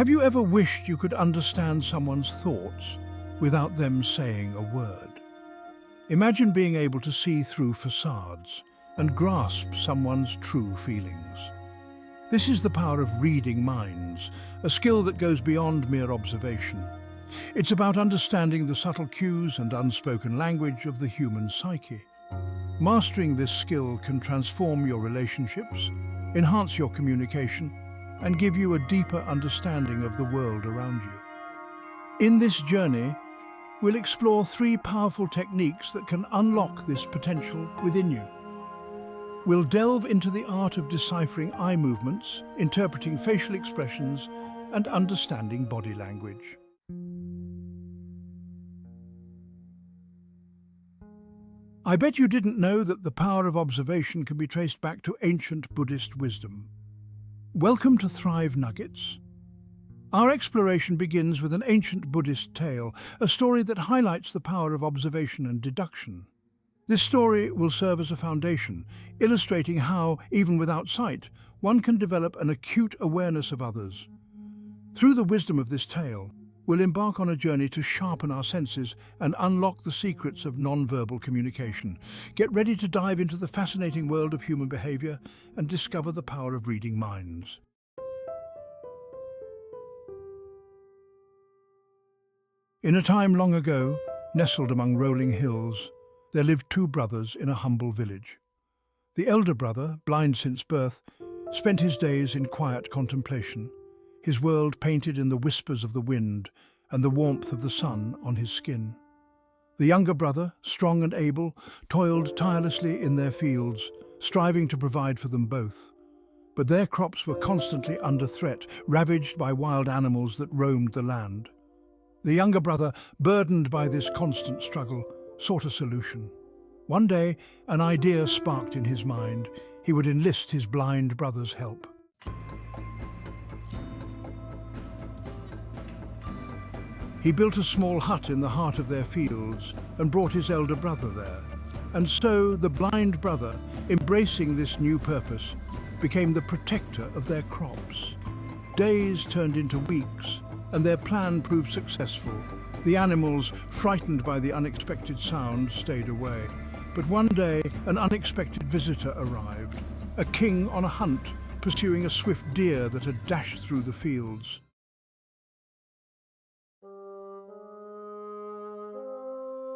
Have you ever wished you could understand someone's thoughts without them saying a word? Imagine being able to see through facades and grasp someone's true feelings. This is the power of reading minds, a skill that goes beyond mere observation. It's about understanding the subtle cues and unspoken language of the human psyche. Mastering this skill can transform your relationships, enhance your communication, and give you a deeper understanding of the world around you. In this journey, we'll explore 3 powerful techniques that can unlock this potential within you. We'll delve into the art of deciphering eye movements, interpreting facial expressions, and understanding body language. I bet you didn't know that the power of observation can be traced back to ancient Buddhist wisdom. Welcome to Thrivenuggets. Our exploration begins with an ancient Buddhist tale, a story that highlights the power of observation and deduction. This story will serve as a foundation, illustrating how, even without sight, one can develop an acute awareness of others. Through the wisdom of this tale, we'll embark on a journey to sharpen our senses and unlock the secrets of non-verbal communication. Get ready to dive into the fascinating world of human behavior and discover the power of reading minds. In a time long ago, nestled among rolling hills, there lived 2 brothers in a humble village. The elder brother, blind since birth, spent his days in quiet contemplation, his world painted in the whispers of the wind and the warmth of the sun on his skin. The younger brother, strong and able, toiled tirelessly in their fields, striving to provide for them both. But their crops were constantly under threat, ravaged by wild animals that roamed the land. The younger brother, burdened by this constant struggle, sought a solution. One day, an idea sparked in his mind. He would enlist his blind brother's help. He built a small hut in the heart of their fields and brought his elder brother there. And so the blind brother, embracing this new purpose, became the protector of their crops. Days turned into weeks, and their plan proved successful. The animals, frightened by the unexpected sound, stayed away. But one day, an unexpected visitor arrived, a king on a hunt, pursuing a swift deer that had dashed through the fields.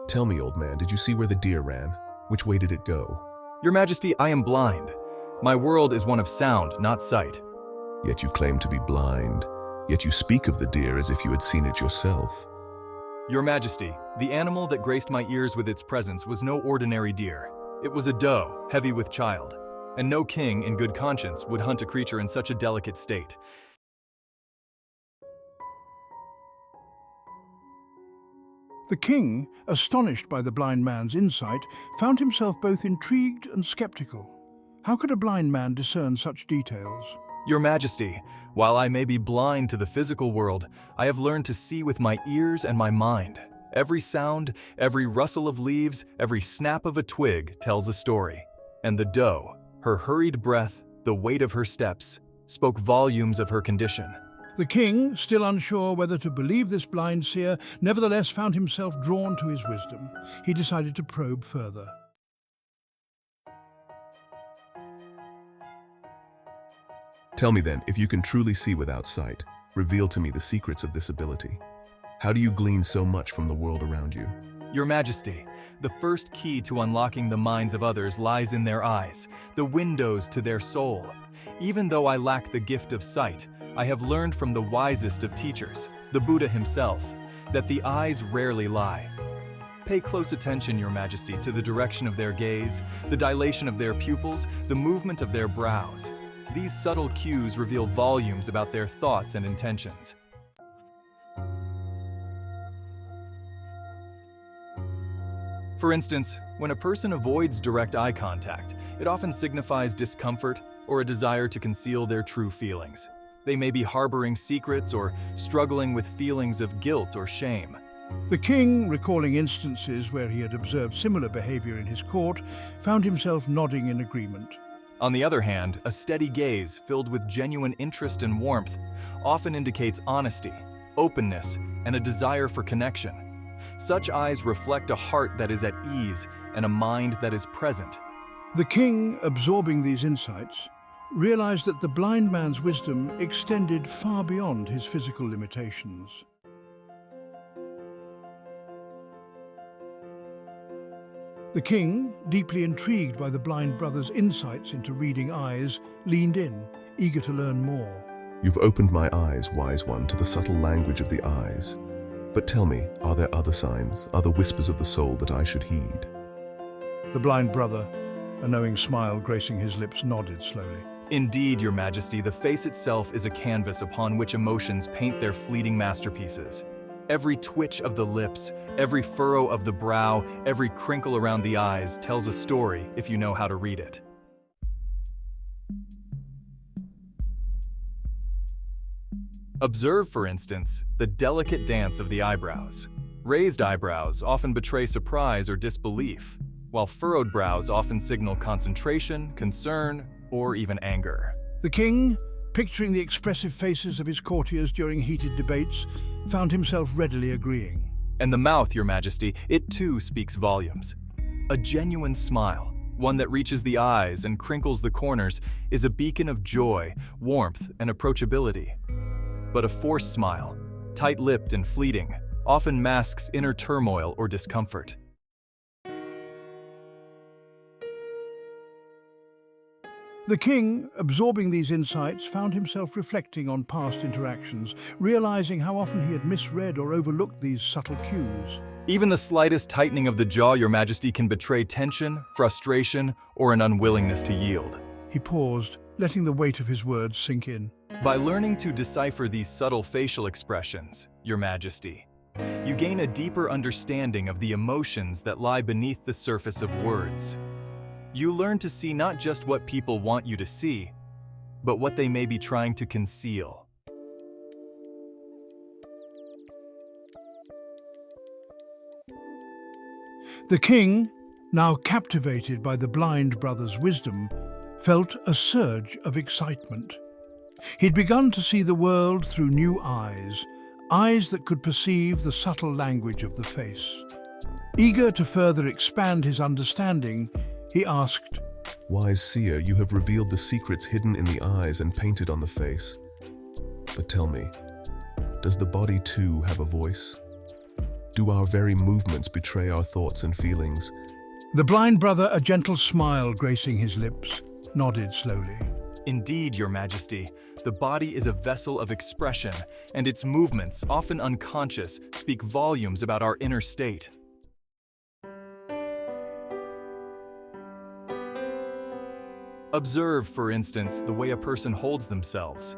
Tell me, old man, did you see where the deer ran? Which way did it go? Your Majesty, I am blind. My world is one of sound, not sight. Yet you claim to be blind. Yet you speak of the deer as if you had seen it yourself. Your Majesty, the animal that graced my ears with its presence was no ordinary deer. It was a doe, heavy with child, and no king in good conscience would hunt a creature in such a delicate state. The king, astonished by the blind man's insight, found himself both intrigued and skeptical. How could a blind man discern such details? Your Majesty, while I may be blind to the physical world, I have learned to see with my ears and my mind. Every sound, every rustle of leaves, every snap of a twig tells a story. And the doe, her hurried breath, the weight of her steps, spoke volumes of her condition. The king, still unsure whether to believe this blind seer, nevertheless found himself drawn to his wisdom. He decided to probe further. Tell me then, if you can truly see without sight, reveal to me the secrets of this ability. How do you glean so much from the world around you? Your Majesty, the first key to unlocking the minds of others lies in their eyes, the windows to their soul. Even though I lack the gift of sight, I have learned from the wisest of teachers, the Buddha himself, that the eyes rarely lie. Pay close attention, Your Majesty, to the direction of their gaze, the dilation of their pupils, the movement of their brows. These subtle cues reveal volumes about their thoughts and intentions. For instance, when a person avoids direct eye contact, it often signifies discomfort or a desire to conceal their true feelings. They may be harboring secrets or struggling with feelings of guilt or shame. The king, recalling instances where he had observed similar behavior in his court, found himself nodding in agreement. On the other hand, a steady gaze filled with genuine interest and warmth often indicates honesty, openness, and a desire for connection. Such eyes reflect a heart that is at ease and a mind that is present. The king, absorbing these insights, realized that the blind man's wisdom extended far beyond his physical limitations. The king, deeply intrigued by the blind brother's insights into reading eyes, leaned in, eager to learn more. You've opened my eyes, wise one, to the subtle language of the eyes. But tell me, are there other signs, other whispers of the soul that I should heed? The blind brother, a knowing smile gracing his lips, nodded slowly. Indeed, Your Majesty, the face itself is a canvas upon which emotions paint their fleeting masterpieces. Every twitch of the lips, every furrow of the brow, every crinkle around the eyes tells a story if you know how to read it. Observe, for instance, the delicate dance of the eyebrows. Raised eyebrows often betray surprise or disbelief, while furrowed brows often signal concentration, concern, or even anger. The king, picturing the expressive faces of his courtiers during heated debates, found himself readily agreeing. And the mouth, Your Majesty, it too speaks volumes. A genuine smile, one that reaches the eyes and crinkles the corners, is a beacon of joy, warmth, and approachability. But a forced smile, tight-lipped and fleeting, often masks inner turmoil or discomfort. The king, absorbing these insights, found himself reflecting on past interactions, realizing how often he had misread or overlooked these subtle cues. Even the slightest tightening of the jaw, Your Majesty, can betray tension, frustration, or an unwillingness to yield. He paused, letting the weight of his words sink in. By learning to decipher these subtle facial expressions, Your Majesty, you gain a deeper understanding of the emotions that lie beneath the surface of words. You learn to see not just what people want you to see, but what they may be trying to conceal. The king, now captivated by the blind brother's wisdom, felt a surge of excitement. He'd begun to see the world through new eyes, eyes that could perceive the subtle language of the face. Eager to further expand his understanding, he asked, Wise seer, you have revealed the secrets hidden in the eyes and painted on the face. But tell me, does the body too have a voice? Do our very movements betray our thoughts and feelings? The blind brother, a gentle smile gracing his lips, nodded slowly. Indeed, Your Majesty, the body is a vessel of expression, and its movements, often unconscious, speak volumes about our inner state. Observe, for instance, the way a person holds themselves.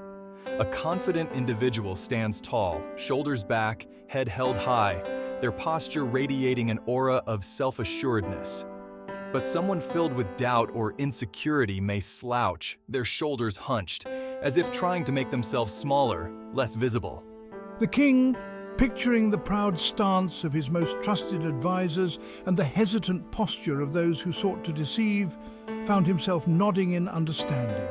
A confident individual stands tall, shoulders back, head held high, their posture radiating an aura of self-assuredness. But someone filled with doubt or insecurity may slouch, their shoulders hunched, as if trying to make themselves smaller, less visible. The king, picturing the proud stance of his most trusted advisors and the hesitant posture of those who sought to deceive, found himself nodding in understanding.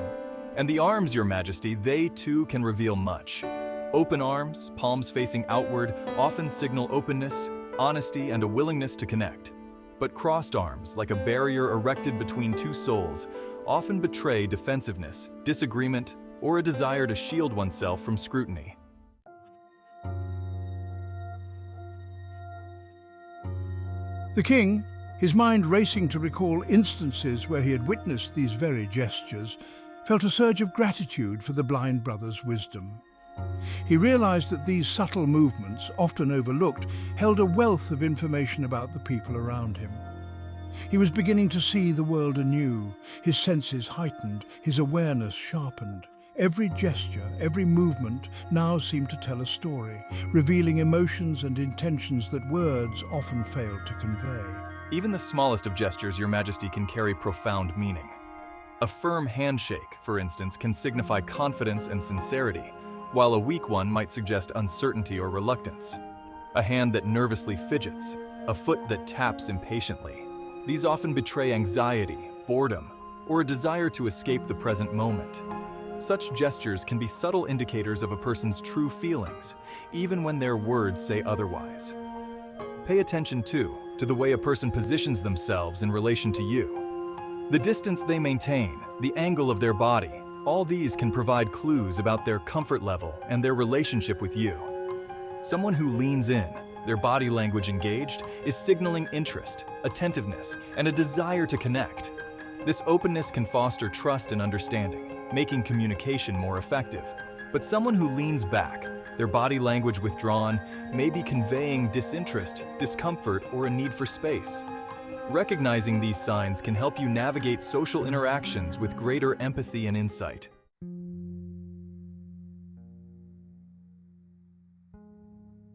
And the arms, Your Majesty, they too can reveal much. Open arms, palms facing outward, often signal openness, honesty, and a willingness to connect. But crossed arms, like a barrier erected between two souls, often betray defensiveness, disagreement, or a desire to shield oneself from scrutiny. The king, his mind racing to recall instances where he had witnessed these very gestures, felt a surge of gratitude for the blind brother's wisdom. He realized that these subtle movements, often overlooked, held a wealth of information about the people around him. He was beginning to see the world anew, his senses heightened, his awareness sharpened. Every gesture, every movement now seemed to tell a story, revealing emotions and intentions that words often failed to convey. Even the smallest of gestures, Your Majesty, can carry profound meaning. A firm handshake, for instance, can signify confidence and sincerity, while a weak one might suggest uncertainty or reluctance. A hand that nervously fidgets, a foot that taps impatiently. These often betray anxiety, boredom, or a desire to escape the present moment. Such gestures can be subtle indicators of a person's true feelings, even when their words say otherwise. Pay attention, too, to the way a person positions themselves in relation to you. The distance they maintain, the angle of their body, all these can provide clues about their comfort level and their relationship with you. Someone who leans in, their body language engaged, is signaling interest, attentiveness, and a desire to connect. This openness can foster trust and understanding, making communication more effective. But someone who leans back, their body language withdrawn, may be conveying disinterest, discomfort, or a need for space. Recognizing these signs can help you navigate social interactions with greater empathy and insight.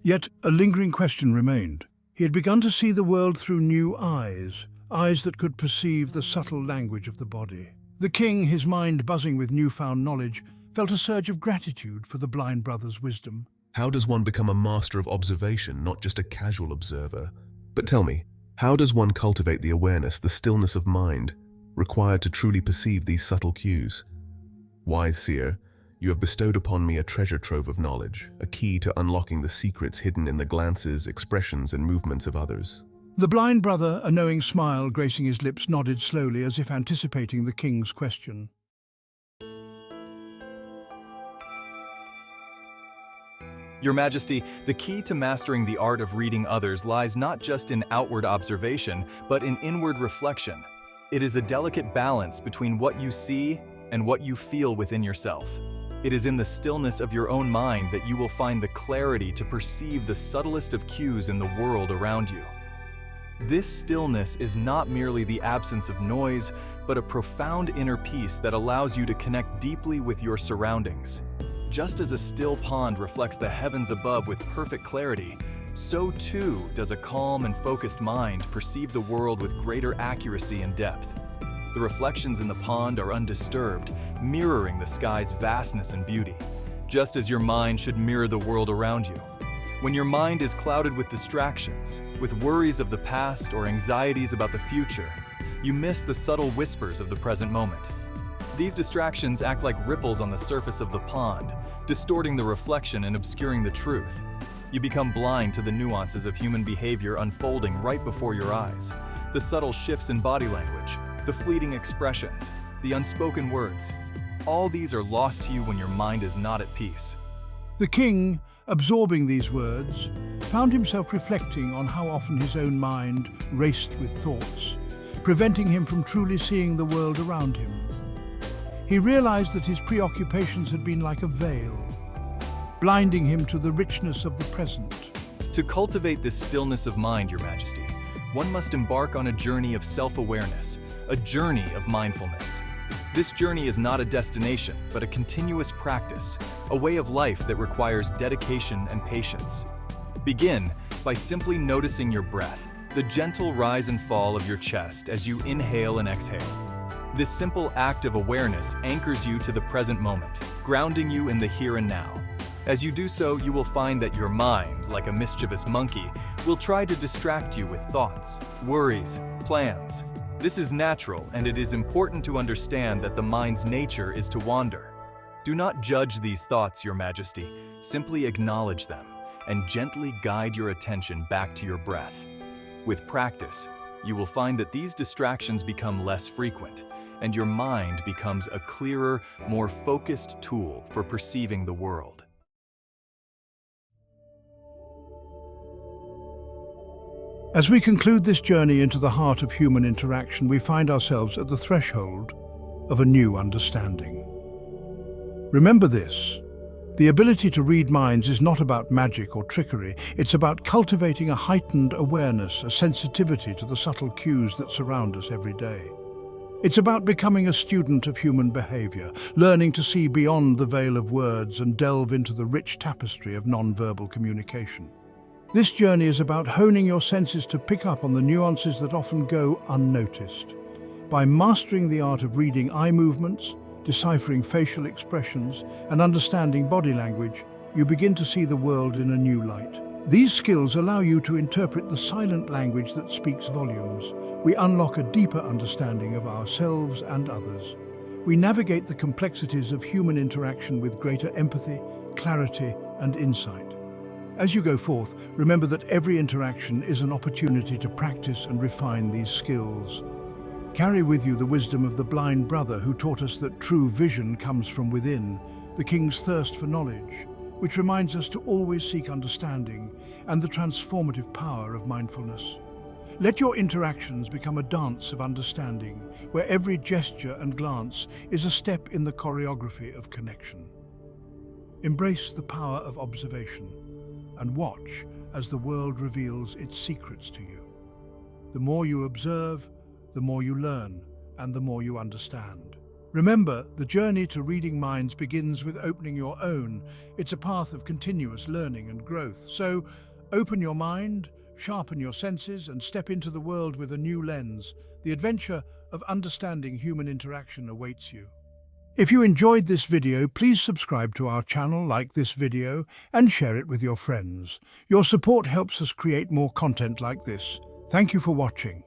Yet a lingering question remained. He had begun to see the world through new eyes, eyes that could perceive the subtle language of the body. The king, his mind buzzing with newfound knowledge, felt a surge of gratitude for the blind brother's wisdom. How does one become a master of observation, not just a casual observer? But tell me, how does one cultivate the awareness, the stillness of mind, required to truly perceive these subtle cues? Wise seer, you have bestowed upon me a treasure trove of knowledge, a key to unlocking the secrets hidden in the glances, expressions, and movements of others. The blind brother, a knowing smile gracing his lips, nodded slowly as if anticipating the king's question. Your Majesty, the key to mastering the art of reading others lies not just in outward observation, but in inward reflection. It is a delicate balance between what you see and what you feel within yourself. It is in the stillness of your own mind that you will find the clarity to perceive the subtlest of cues in the world around you. This stillness is not merely the absence of noise, but a profound inner peace that allows you to connect deeply with your surroundings. Just as a still pond reflects the heavens above with perfect clarity, so too does a calm and focused mind perceive the world with greater accuracy and depth. The reflections in the pond are undisturbed, mirroring the sky's vastness and beauty, just as your mind should mirror the world around you. When your mind is clouded with distractions, with worries of the past or anxieties about the future, you miss the subtle whispers of the present moment. These distractions act like ripples on the surface of the pond, distorting the reflection and obscuring the truth. You become blind to the nuances of human behavior unfolding right before your eyes, the subtle shifts in body language, the fleeting expressions, the unspoken words. All these are lost to you when your mind is not at peace. The king, absorbing these words, found himself reflecting on how often his own mind raced with thoughts, preventing him from truly seeing the world around him. He realized that his preoccupations had been like a veil, blinding him to the richness of the present. To cultivate this stillness of mind, Your Majesty, one must embark on a journey of self-awareness, a journey of mindfulness. This journey is not a destination, but a continuous practice, a way of life that requires dedication and patience. Begin by simply noticing your breath, the gentle rise and fall of your chest as you inhale and exhale. This simple act of awareness anchors you to the present moment, grounding you in the here and now. As you do so, you will find that your mind, like a mischievous monkey, will try to distract you with thoughts, worries, plans. This is natural, and it is important to understand that the mind's nature is to wander. Do not judge these thoughts, Your Majesty. Simply acknowledge them and gently guide your attention back to your breath. With practice, you will find that these distractions become less frequent, and your mind becomes a clearer, more focused tool for perceiving the world. As we conclude this journey into the heart of human interaction, we find ourselves at the threshold of a new understanding. Remember this: the ability to read minds is not about magic or trickery. It's about cultivating a heightened awareness, a sensitivity to the subtle cues that surround us every day. It's about becoming a student of human behavior, learning to see beyond the veil of words and delve into the rich tapestry of non-verbal communication. This journey is about honing your senses to pick up on the nuances that often go unnoticed. By mastering the art of reading eye movements, deciphering facial expressions, and understanding body language, you begin to see the world in a new light. These skills allow you to interpret the silent language that speaks volumes. We unlock a deeper understanding of ourselves and others. We navigate the complexities of human interaction with greater empathy, clarity, and insight. As you go forth, remember that every interaction is an opportunity to practice and refine these skills. Carry with you the wisdom of the blind brother who taught us that true vision comes from within, the king's thirst for knowledge, which reminds us to always seek understanding, and the transformative power of mindfulness. Let your interactions become a dance of understanding, where every gesture and glance is a step in the choreography of connection. Embrace the power of observation, and watch as the world reveals its secrets to you. The more you observe, the more you learn, and the more you understand. Remember, the journey to reading minds begins with opening your own. It's a path of continuous learning and growth. So, open your mind, sharpen your senses, and step into the world with a new lens. The adventure of understanding human interaction awaits you. If you enjoyed this video, please subscribe to our channel, like this video, and share it with your friends. Your support helps us create more content like this. Thank you for watching.